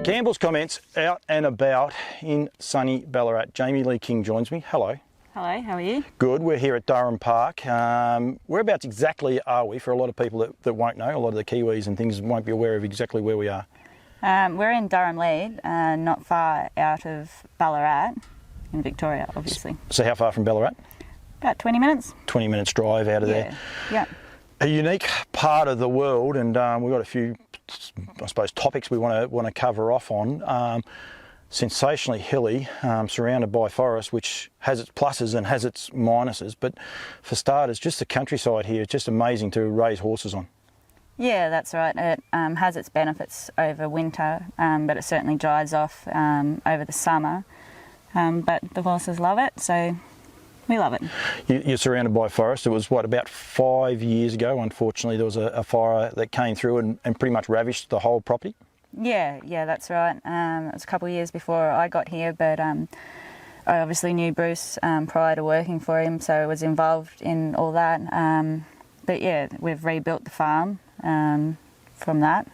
Campbells Comments out and about in sunny Ballarat. Jaimie-lee King joins me. Hello. Hello, how are you? Good. We're here at Durham Park. Whereabouts exactly are we? For a lot of people that won't know, a lot of the Kiwis and things won't be aware of exactly where we are. We're in Durham Lead, not far out of Ballarat, in Victoria, obviously. So how far from Ballarat? About 20 minutes. 20 minutes drive out of there. Yeah. A unique part of the world, and we've got a few, I suppose, topics we want to cover off on. Sensationally hilly, surrounded by forest, which has its pluses and has its minuses. But for starters, just the countryside here is just amazing to raise horses on. Yeah, that's right. It has its benefits over winter, but it certainly dries off over the summer. But the horses love it, so we love it. You're surrounded by forest. It was, what, about 5 years ago, unfortunately, there was a fire that came through and pretty much ravished the whole property? Yeah, that's right. It was a couple of years before I got here, but I obviously knew Bruce prior to working for him, so I was involved in all that. But yeah, we've rebuilt the farm from that,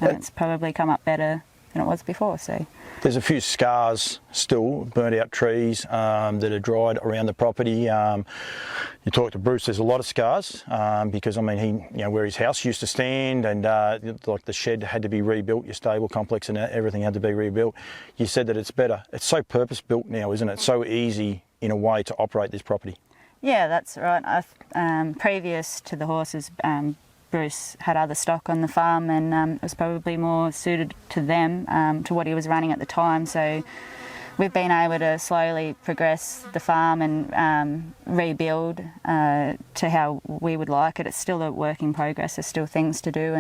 and it's probably come up better than it was before. So there's a few scars still, burnt out trees that are dried around the property. You talk to Bruce, there's a lot of scars because I mean where his house used to stand, and like the shed had to be rebuilt, your stable complex and everything had to be rebuilt. You said that it's better. It's so purpose built now, isn't it? So easy in a way to operate this property. Yeah, that's right. Previous to the horses, Bruce had other stock on the farm, and it was probably more suited to them, to what he was running at the time. So we've been able to slowly progress the farm and rebuild to how we would like it. It's still a work in progress. There's still things to do,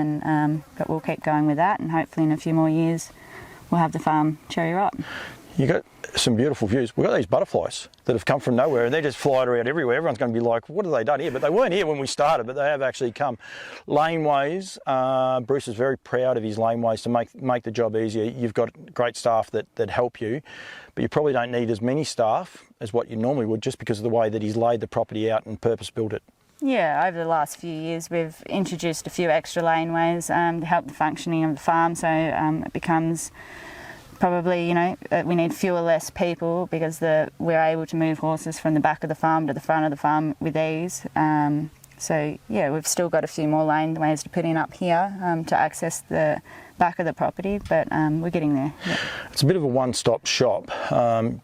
but we'll keep going with that, and hopefully in a few more years we'll have the farm cherry ripe. You got some beautiful views. We've got these butterflies that have come from nowhere, and they're just flying around everywhere. Everyone's going to be like, what have they done here? But they weren't here when we started, but they have actually come. Laneways, Bruce is very proud of his laneways to make the job easier. You've got great staff that help you, but you probably don't need as many staff as what you normally would, just because of the way that he's laid the property out and purpose-built it. Yeah, over the last few years we've introduced a few extra laneways to help the functioning of the farm, so it becomes probably, we need fewer less people because we're able to move horses from the back of the farm to the front of the farm with ease. So yeah, we've still got a few more laneways to put in up here to access the back of the property, but we're getting there. Yeah. It's a bit of a one-stop shop.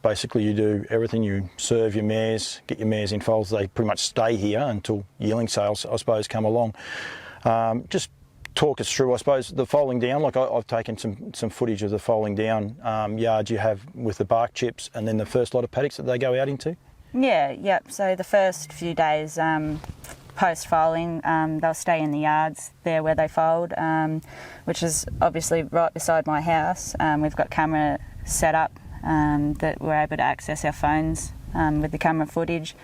Basically you do everything. You serve your mares, get your mares in foals. They pretty much stay here until yearling sales, I suppose, come along. Just talk us through, I suppose, the foaling down. Like I've taken some footage of the foaling down yards you have with the bark chips, and then the first lot of paddocks that they go out into. Yeah. So the first few days post-foaling, they'll stay in the yards there where they foaled, which is obviously right beside my house. We've got camera set up that we're able to access our phones with the camera footage.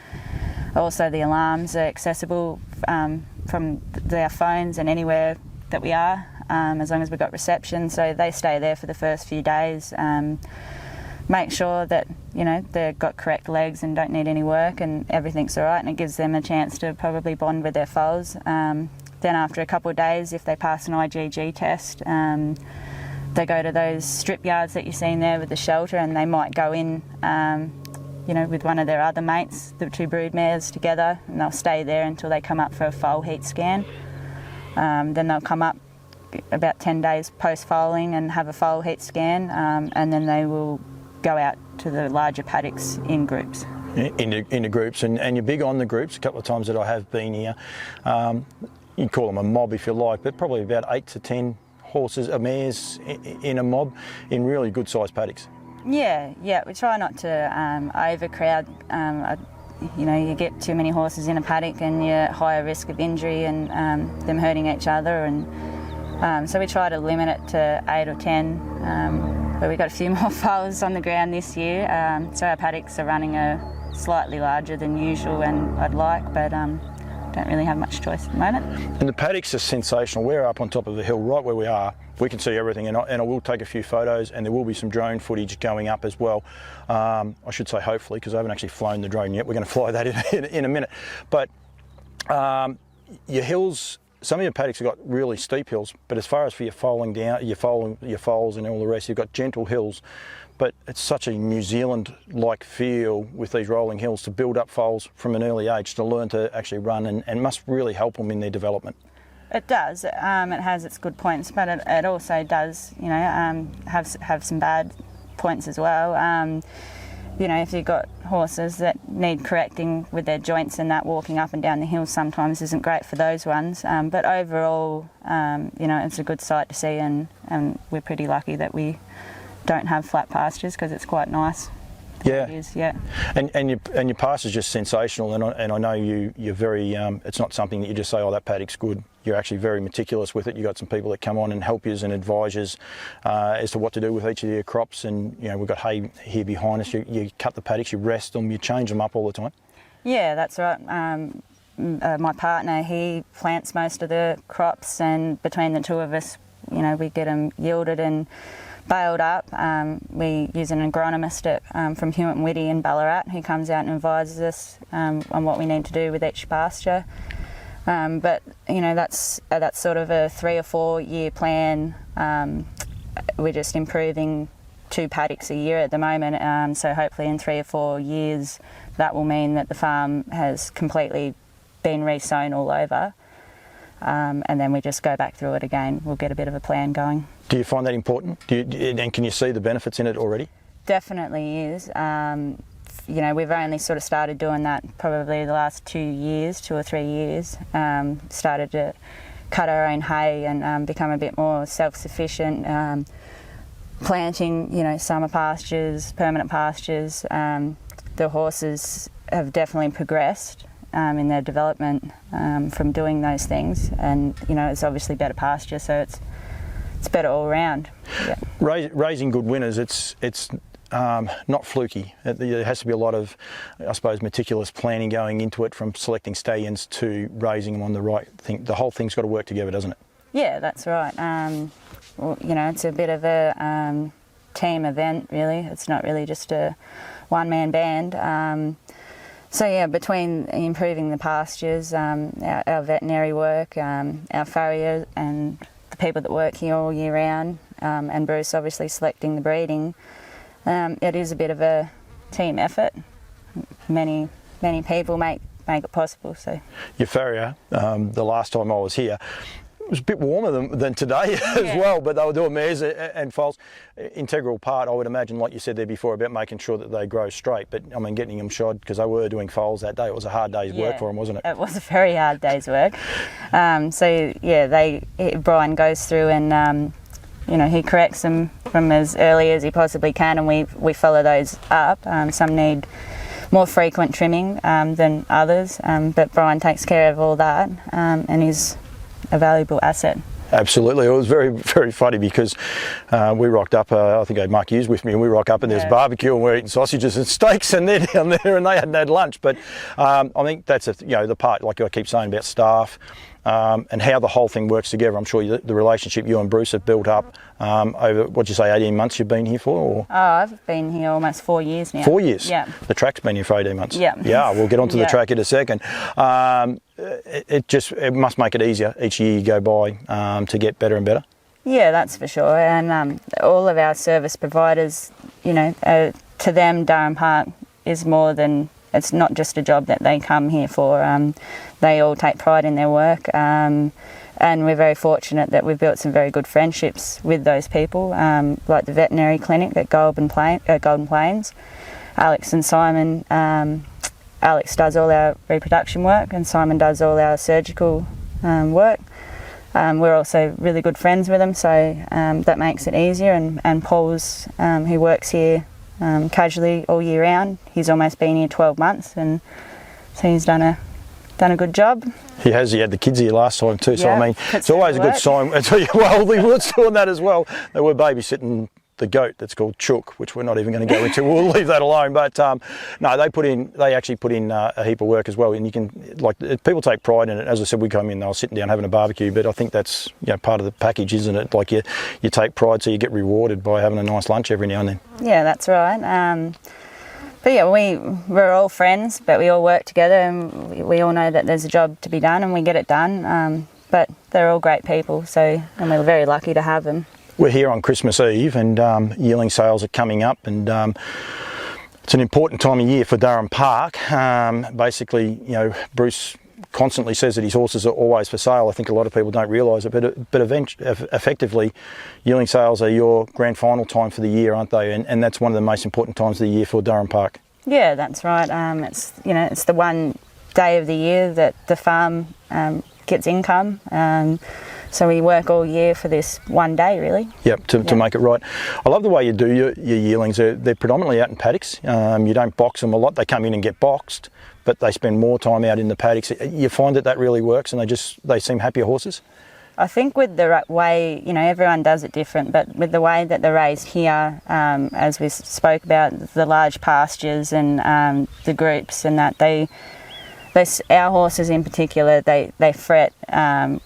Also the alarms are accessible from our phones and anywhere that we are, as long as we've got reception. So they stay there for the first few days, make sure that they've got correct legs and don't need any work and everything's all right, and it gives them a chance to probably bond with their foals. Then after a couple of days, if they pass an IgG test, they go to those strip yards that you've seen there with the shelter, and they might go in with one of their other mates, the two brood mares together, and they'll stay there until they come up for a foal heat scan. Then they'll come up about 10 days post-foaling and have a foal heat scan, and then they will go out to the larger paddocks in groups. Into groups, and you're big on the groups. A couple of times that I have been here, you call them a mob if you like, but probably about 8 to 10 horses, mares in a mob in really good sized paddocks. Yeah, we try not to overcrowd. You get too many horses in a paddock and you're at higher risk of injury and them hurting each other, and so we try to limit it to 8 or 10, but we got a few more foals on the ground this year, so our paddocks are running slightly larger than usual, and I'd like, but don't really have much choice at the moment. And the paddocks are sensational. We're up on top of the hill right where we are. We can see everything, and I will take a few photos, and there will be some drone footage going up as well. I should say hopefully, because I haven't actually flown the drone yet. We're going to fly that in a minute. But your hills some of your paddocks have got really steep hills, but as far as for your foaling down, your foals and all the rest, you've got gentle hills. But it's such a New Zealand-like feel with these rolling hills to build up foals from an early age to learn to actually run, and must really help them in their development. It does. It has its good points, but it also does, have some bad points as well. If you've got horses that need correcting with their joints, and that walking up and down the hills sometimes isn't great for those ones. But overall, it's a good sight to see, and we're pretty lucky that we don't have flat pastures, because it's quite nice. Yeah. It is, yeah. And your pasture's just sensational, and I know you're very. It's not something that you just say, oh, that paddock's good. You're actually very meticulous with it. You've got some people that come on and help you and advise you as to what to do with each of your crops. And we've got hay here behind us. You cut the paddocks, you rest them, you change them up all the time. Yeah, that's right. My partner, he plants most of the crops, and between the two of us, we get them yielded and baled up. We use an agronomist from Hewitt and Whitty in Ballarat, who comes out and advises us on what we need to do with each pasture. But that's sort of a 3 or 4 year plan. We're just improving 2 paddocks a year at the moment, so hopefully in 3 or 4 years that will mean that the farm has completely been re-sown all over, and then we just go back through it again. We'll get a bit of a plan going. Do you find that important? And can you see the benefits in it already? Definitely is. We've only sort of started doing that probably the last 2 years, 2 or 3 years. Started to cut our own hay and become a bit more self-sufficient. Planting, summer pastures, permanent pastures. The horses have definitely progressed in their development from doing those things, and it's obviously better pasture, so it's better all round. Yeah. Raising good winners, it's not fluky. There has to be a lot of, I suppose, meticulous planning going into it, from selecting stallions to raising them on the right thing. The whole thing's got to work together, doesn't it? Yeah, that's right. It's a bit of a team event, really. It's not really just a one-man band. Between improving the pastures, our veterinary work, our farrier and the people that work here all year round, and Bruce obviously selecting the breeding, it is a bit of a team effort. Many people make it possible. So your farrier, the last time I was here, it was a bit warmer than today as well, but they were doing mares and foals. Integral part, I would imagine, like you said there before, about making sure that they grow straight, but I mean getting them shod, because they were doing foals that day. It was a hard day's work for them, wasn't it? It was a very hard day's work. Brian goes through and he corrects them from as early as he possibly can, and we follow those up. Some need more frequent trimming than others, but Brian takes care of all that, and he's a valuable asset. Absolutely. It was very, very funny, because we rocked up, I think I had Mark Hughes with me, and we rock up and there's barbecue and we're eating sausages and steaks, and they're down there and they hadn't had lunch. But I think that's the part, like I keep saying, about staff and how the whole thing works together. I'm sure the relationship you and Bruce have built up over, what'd you say, 18 months you've been here for? Or? Oh, I've been here almost 4 years now. 4 years? Yeah. The track's been here for 18 months? Yeah. Yeah, we'll get onto the track in a second. It must make it easier each year you go by to get better and better. Yeah, that's for sure. And all of our service providers, to them, Durham Park is more than, it's not just a job that they come here for. They all take pride in their work, and we're very fortunate that we've built some very good friendships with those people, like the veterinary clinic at Golden Plains. Alex and Simon. Alex does all our reproduction work, and Simon does all our surgical work. We're also really good friends with them, so that makes it easier. And Paul's, who works here casually all year round, he's almost been here 12 months, and so he's done a good job. He has. He had the kids here last time too, so I mean, it's always a good sign. Well, he was doing that as well. They were babysitting the goat that's called Chook, which we're not even going to go into. We'll leave that alone. But no, they actually put in a heap of work as well, and you can, like, people take pride in it. As I said, we come in, they were sitting down having a barbecue, but I think that's part of the package, isn't it? Like you take pride, so you get rewarded by having a nice lunch every now and then. Yeah, that's right. But yeah, we're all friends, but we all work together, and we all know that there's a job to be done, and we get it done. but they're all great people, and we're very lucky to have them. We're here on Christmas Eve, and yearling sales are coming up, and it's an important time of year for Durham Park. Basically, Bruce constantly says that his horses are always for sale. I think a lot of people don't realise it, but effectively, yearling sales are your grand final time for the year, aren't they? And that's one of the most important times of the year for Durham Park. Yeah, that's right. It's the one day of the year that the farm gets income. So we work all year for this one day, really. Yep, to make it right. I love the way you do your yearlings. They're predominantly out in paddocks. You don't box them a lot. They come in and get boxed, but they spend more time out in the paddocks. You find that really works, and they seem happier horses? I think with the way, everyone does it different, but with the way that they're raised here, as we spoke about, the large pastures and the groups, and that our horses in particular, they fret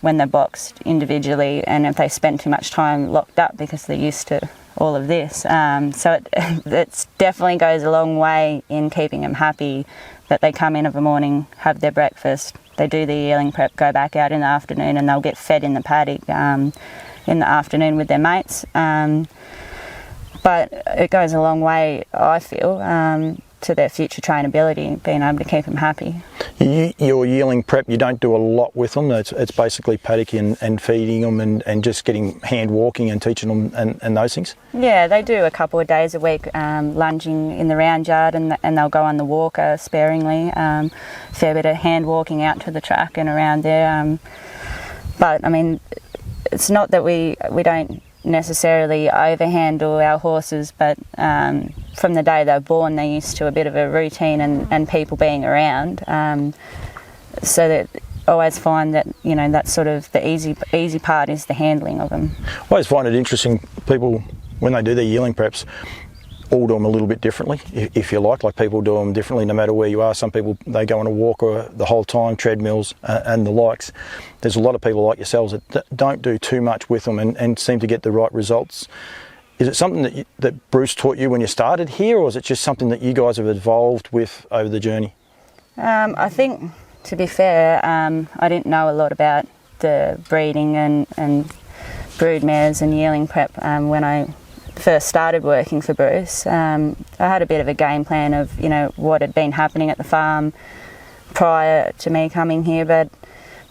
when they're boxed individually, and if they spend too much time locked up because they're used to all of this. So it definitely goes a long way in keeping them happy that they come in of a morning, have their breakfast, they do the yearling prep, go back out in the afternoon, and they'll get fed in the paddock in the afternoon with their mates. But it goes a long way, I feel, to their future trainability, being able to keep them happy. Your yearling prep, you don't do a lot with them. It's basically paddocking and feeding them and just getting hand walking and teaching them and those things? Yeah, they do a couple of days a week lunging in the round yard, and they'll go on the walker sparingly. Fair bit of hand walking out to the track and around there. But I mean, it's not that we don't necessarily overhandle our horses, but from the day they're born, they're used to a bit of a routine and people being around. So that I always find that that's sort of the easy part is the handling of them. I always find it interesting, people when they do their yearling preps all do them a little bit differently, if you like people do them differently no matter where you are. Some people, they go on a walk the whole time, treadmills and the likes. There's a lot of people like yourselves that don't do too much with them and seem to get the right results. Is it something that Bruce taught you when you started here, or is it just something that you guys have evolved with over the journey? I think, to be fair, I didn't know a lot about the breeding and brood mares and yearling prep when I first started working for Bruce. I had a bit of a game plan of what had been happening at the farm prior to me coming here, but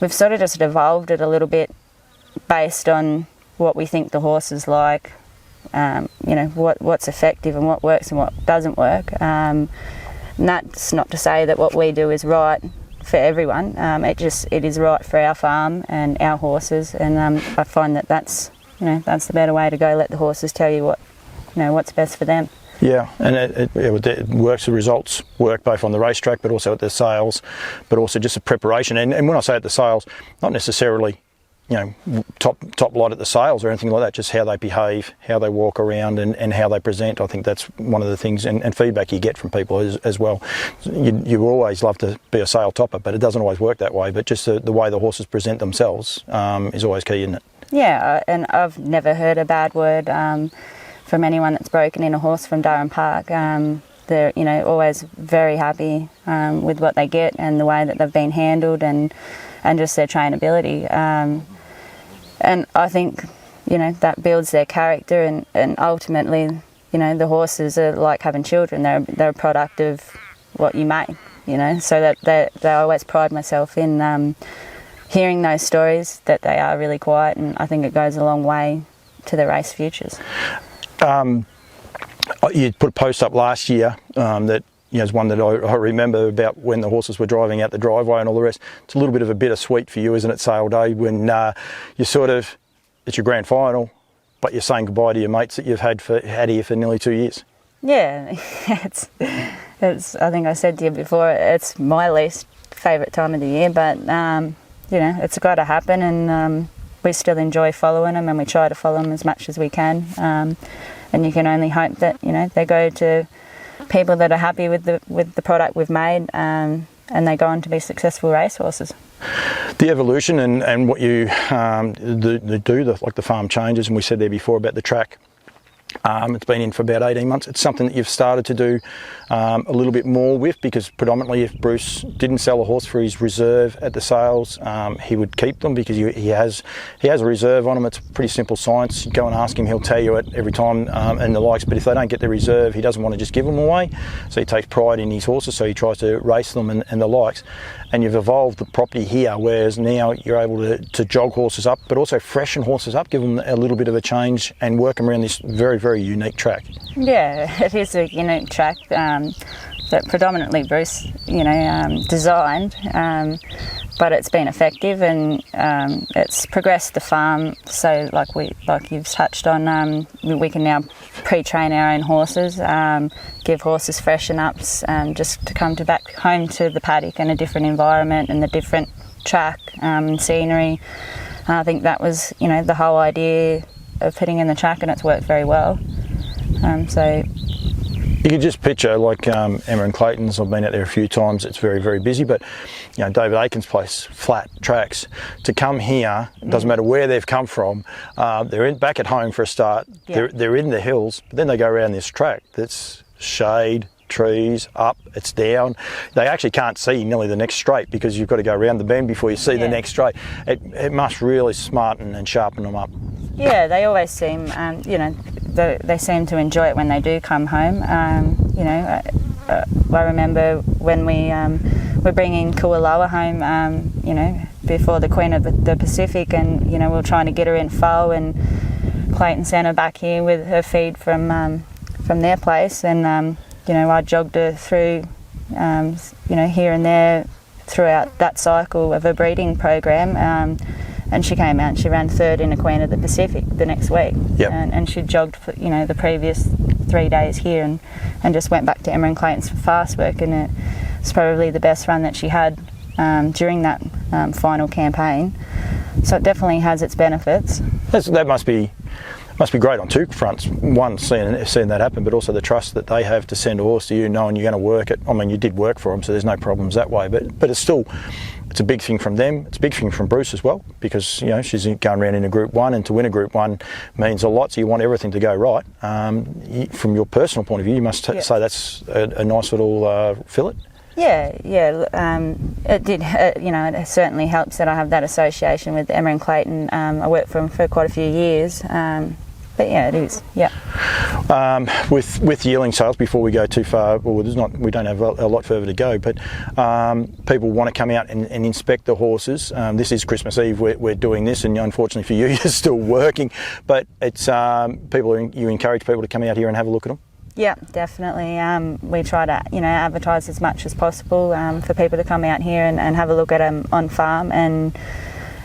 we've sort of just evolved it a little bit based on what we think the horse is like, what's effective and what works and what doesn't work. And that's not to say that what we do is right for everyone. It is right for our farm and our horses, and I find that's the better way to go. Let the horses tell you what's best for them. Yeah, and it works. The results work both on the racetrack, but also at the sales, but also just the preparation. And when I say at the sales, not necessarily top lot at the sales or anything like that, just how they behave, how they walk around and how they present. I think that's one of the things, and feedback you get from people as well. You always love to be a sale topper, but it doesn't always work that way. But just the way the horses present themselves is always key, isn't it? Yeah, and I've never heard a bad word from anyone that's broken in a horse from Durham Park. They're always very happy with what they get and the way that they've been handled and just their trainability. And I think that builds their character, and ultimately the horses are like having children. They're a product of what you make. So that they always pride myself in hearing those stories, that they are really quiet, and I think it goes a long way to the race futures. You put a post up last year that is one that I remember about when the horses were driving out the driveway and all the rest. It's a little bit of a bittersweet for you, isn't it, sale day, when you it's your grand final, but you're saying goodbye to your mates that you've had here for nearly 2 years. Yeah, it's. I think I said to you before, it's my least favourite time of the year, but it's got to happen, and we still enjoy following them, and we try to follow them as much as we can. And you can only hope that they go to people that are happy with the product we've made, and they go on to be successful racehorses. The evolution and what you do, like the farm changes, and we said there before about the track. It's been in for about 18 months. It's something that you've started to do a little bit more with, because predominantly if Bruce didn't sell a horse for his reserve at the sales, he would keep them because he has a reserve on them. It's pretty simple science. You go and ask him, he'll tell you it every time and the likes. But if they don't get the reserve, he doesn't want to just give them away. So he takes pride in his horses, so he tries to race them and the likes. And you've evolved the property here, whereas now you're able to jog horses up, but also freshen horses up, give them a little bit of a change and work them around this very, very unique track. Yeah, it is a unique track that predominantly Bruce, designed, but it's been effective and it's progressed the farm. So, like you've touched on, we can now pre-train our own horses, give horses freshen ups, just to come back home to the paddock in a different environment and the different track scenery. I think that was, the whole idea of putting in the track, and it's worked very well. So you could just picture Emma and Clayton's. I've been out there a few times. It's very, very busy, but David Aiken's place, flat tracks. To come here, it doesn't matter where they've come from. They're back at home for a start. Yeah. They're in the hills, but then they go around this track that's shade, trees, up, it's down. They actually can't see nearly the next straight because you've got to go around the bend before you see the next straight. It must really smarten and sharpen them up. Yeah, they always seem, they seem to enjoy it when they do come home. I remember when we were bringing Kualoa home, before the Queen of the Pacific, and we were trying to get her in foal, and Clayton sent her back here with her feed from their place, and I jogged her through, here and there throughout that cycle of a breeding program. And she came out and she ran third in a Queen of the Pacific the next week. Yep. And she jogged for, the previous 3 days here and just went back to Emma and Clayton's for fast work, and it's probably the best run that she had during that final campaign. So it definitely has its benefits. That must be great on two fronts. One, seeing that happen, but also the trust that they have to send a horse to you, knowing you're going to work it. I mean, you did work for them, so there's no problems that way. But it's still, it's a big thing from them. It's a big thing from Bruce as well, because she's going around in a Group 1, and to win a Group 1 means a lot. So you want everything to go right. From your personal point of view, you must say that's a nice little fillet. Yeah. It did. It certainly helps that I have that association with Emma and Clayton. I worked for them for quite a few years. But yeah, it is. Yeah. With yearling sales, before we go too far, we don't have a lot further to go. But people want to come out and inspect the horses. This is Christmas Eve. We're doing this, and unfortunately for you, you're still working. But it's you encourage people to come out here and have a look at them. Yeah, definitely. We try to advertise as much as possible for people to come out here and have a look at them on farm, and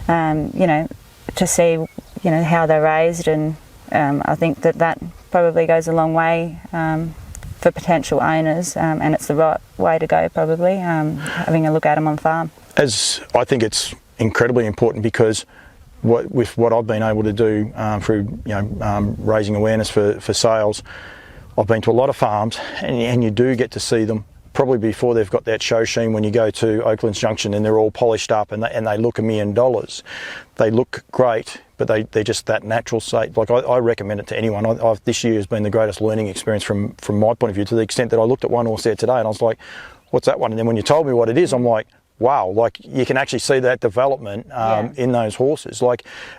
to see how they're raised, and I think that probably goes a long way for potential owners, and it's the right way to go, probably, having a look at them on farm. As I think it's incredibly important, because with what I've been able to do through raising awareness for sales, I've been to a lot of farms, and you do get to see them probably before they've got that show sheen. When you go to Oaklands Junction and they're all polished up and they look $1 million, they look great, but they're just that natural state. I recommend it to anyone. This year has been the greatest learning experience from my point of view, to the extent that I looked at one horse there today and I was like, what's that one? And then when you told me what it is, I'm like, wow, you can actually see that development in those horses.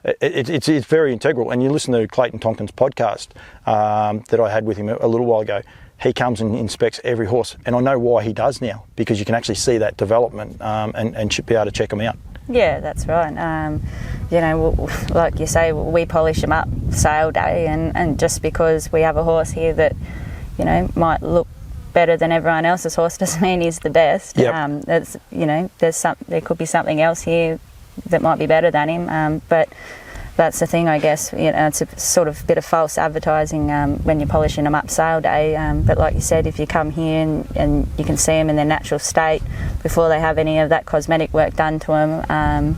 It's very integral. And you listen to Clayton Tonkin's podcast that I had with him a little while ago. He comes and inspects every horse, and I know why he does now, because you can actually see that development and be able to check them out. Yeah, that's right. Like you say, we polish them up sale day, and just because we have a horse here that might look better than everyone else's horse doesn't mean he's the best. Yep. There could be something else here that might be better than him, but that's the thing, I guess. It's a sort of bit of false advertising when you're polishing them up sale day, but like you said, if you come here and you can see them in their natural state before they have any of that cosmetic work done to them,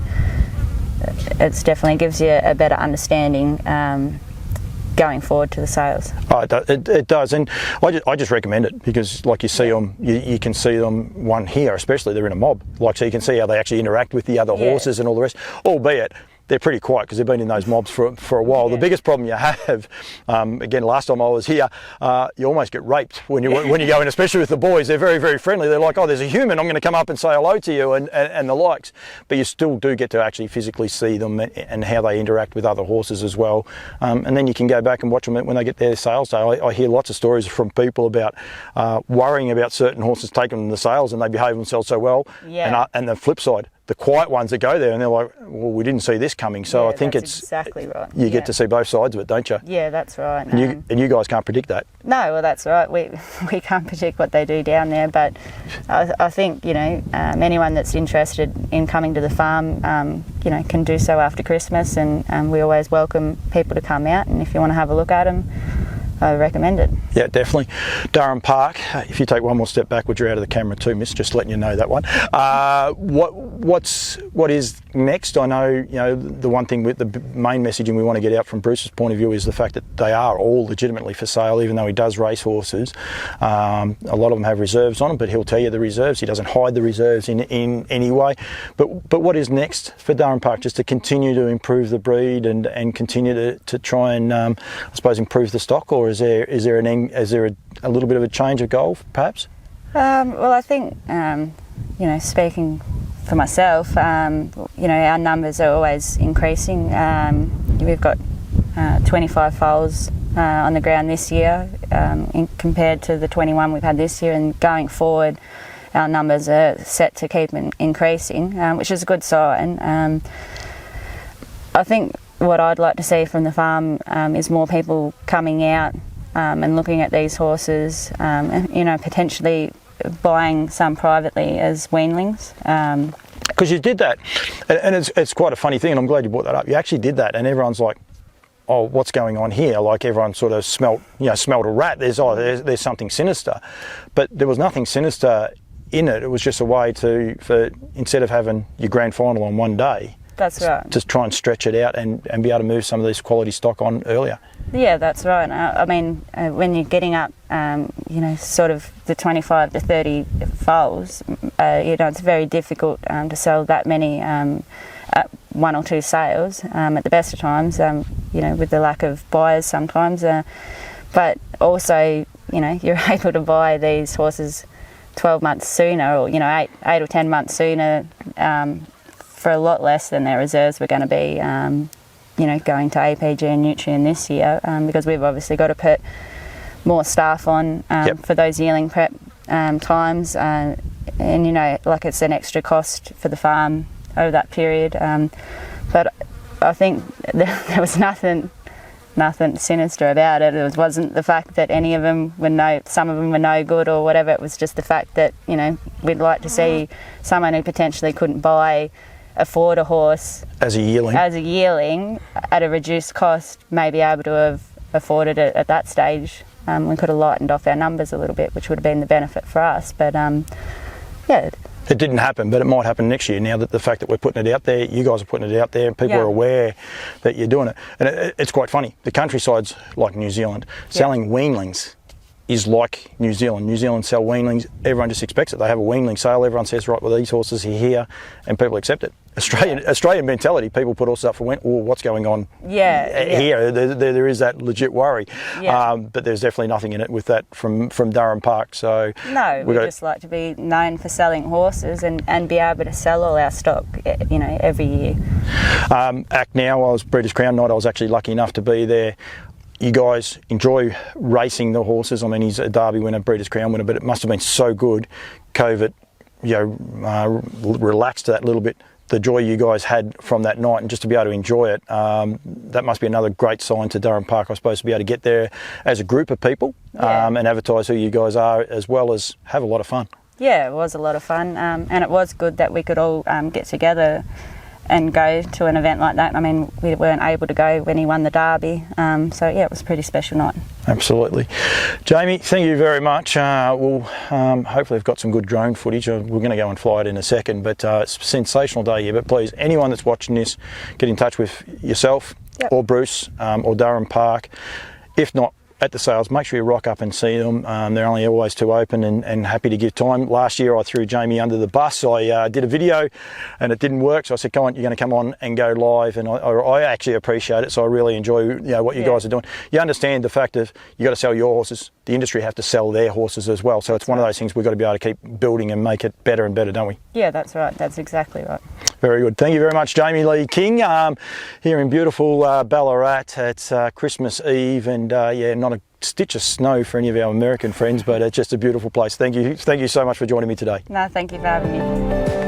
it definitely gives you a better understanding going forward to the sales. Oh, it does, and I just recommend it, because like you see them, you can see them, one here especially, they're in a mob, so you can see how they actually interact with the other horses and all the rest, albeit they're pretty quiet because they've been in those mobs for a while. The biggest problem you have, again, last time I was here, you almost get raped when you go in, especially with the boys. They're very, very friendly. They're like, oh, there's a human, I'm going to come up and say hello to you, and the likes. But you still do get to actually physically see them and how they interact with other horses as well. And then you can go back and watch them when they get their sales day. I hear lots of stories from people about worrying about certain horses taking them to the sales and they behave themselves so well. And the flip side, the quiet ones that go there and they're like, well, we didn't see this coming. So I think it's exactly right. You get to see both sides of it, don't you? Yeah, that's right. And you guys can't predict that. No, well, that's right. We can't predict what they do down there, but I think, you know, anyone that's interested in coming to the farm, you know, can do so after Christmas, and we always welcome people to come out, and if you want to have a look at them, I recommend it. Yeah, definitely. Durham Park, if you take one more step backwards, you're out of the camera too, miss, just letting you know that one. What is next? I know, you know, the one thing with the main messaging we want to get out from Bruce's point of view is the fact that they are all legitimately for sale, even though he does race horses. A lot of them have reserves on them, but he'll tell you the reserves. He doesn't hide the reserves in any way. But what is next for Durham Park? Just to continue to improve the breed and continue to try and, I suppose, improve the stock, or is there a little bit of a change of goal, perhaps? Well, I think, you know, speaking for myself, you know, our numbers are always increasing. We've got 25 foals on the ground this year, compared to the 21 we've had this year, and going forward, our numbers are set to keep increasing, which is a good sign. I think what I'd like to see from the farm is more people coming out and looking at these horses, and, you know, potentially buying some privately as weanlings. Because you did that, and it's quite a funny thing, and I'm glad you brought that up. You actually did that, and everyone's like, oh, what's going on here? Like, everyone sort of smelt a rat. There's something sinister. But there was nothing sinister in it. It was just a way for instead of having your grand final on one day, that's right, just try and stretch it out and be able to move some of this quality stock on earlier. Yeah, that's right. I mean, when you're getting up, you know, sort of the 25 to 30 foals, you know, it's very difficult to sell that many at one or two sales at the best of times, you know, with the lack of buyers sometimes. But also, you know, you're able to buy these horses 12 months sooner, or, you know, 8 or 10 months sooner, for a lot less than their reserves were going to be, you know, going to APG and Nutrien this year, because we've obviously got to put more staff on for those yearling prep times, and, you know, like, it's an extra cost for the farm over that period. But I think there was nothing sinister about it. It wasn't the fact that any of them were some of them were no good or whatever. It was just the fact that, you know, we'd like to see someone who potentially couldn't afford a horse as a yearling at a reduced cost may be able to have afforded it at that stage. We could have lightened off our numbers a little bit, which would have been the benefit for us. But yeah. It didn't happen, but it might happen next year. Now that the fact that we're putting it out there, you guys are putting it out there, and people are aware that you're doing it. And it's quite funny. The countryside's like New Zealand. Selling weanlings is like New Zealand. New Zealand sell weanlings. Everyone just expects it. They have a weanling sale. Everyone says, right, well, these horses are here, and people accept it. Australian mentality, people put horses up for what's going on here? There is that legit worry. But there's definitely nothing in it with that from Durham Park. So no, we just like to be known for selling horses and be able to sell all our stock, you know, every year. Act Now, I was Breeders' Crown night. I was actually lucky enough to be there. You guys enjoy racing the horses. I mean, he's a Derby winner, Breeders' Crown winner, but it must have been so good. COVID, you know, relaxed that little bit. The joy you guys had from that night, and just to be able to enjoy it, that must be another great sign to Durham Park, I suppose, to be able to get there as a group of people and advertise who you guys are, as well as have a lot of fun. Yeah, it was a lot of fun, and it was good that we could all get together and go to an event like that. I mean, we weren't able to go when he won the Derby, so yeah, it was a pretty special night. Absolutely. Jaimie, thank you very much. We'll hopefully have got some good drone footage. We're going to go and fly it in a second, but it's a sensational day here. But please, anyone that's watching this, get in touch with yourself or Bruce or Durham Park. If not, at the sales, make sure you rock up and see them. They're only always too open and happy to give time. Last year I threw Jaimie under the bus. I did a video and it didn't work, so I said, come on, you're going to come on and go live, and I actually appreciate it. So I really enjoy what you guys are doing. You understand the fact that you got to sell your horses. The industry have to sell their horses as well. So it's one of those things we've got to be able to keep building and make it better and better, don't we? Yeah, that's right. That's exactly right. Very good. Thank you very much, Jaimie-lee King, here in beautiful Ballarat. It's Christmas Eve, and yeah, not a stitch of snow for any of our American friends, but it's just a beautiful place. Thank you so much for joining me today. No, thank you for having me.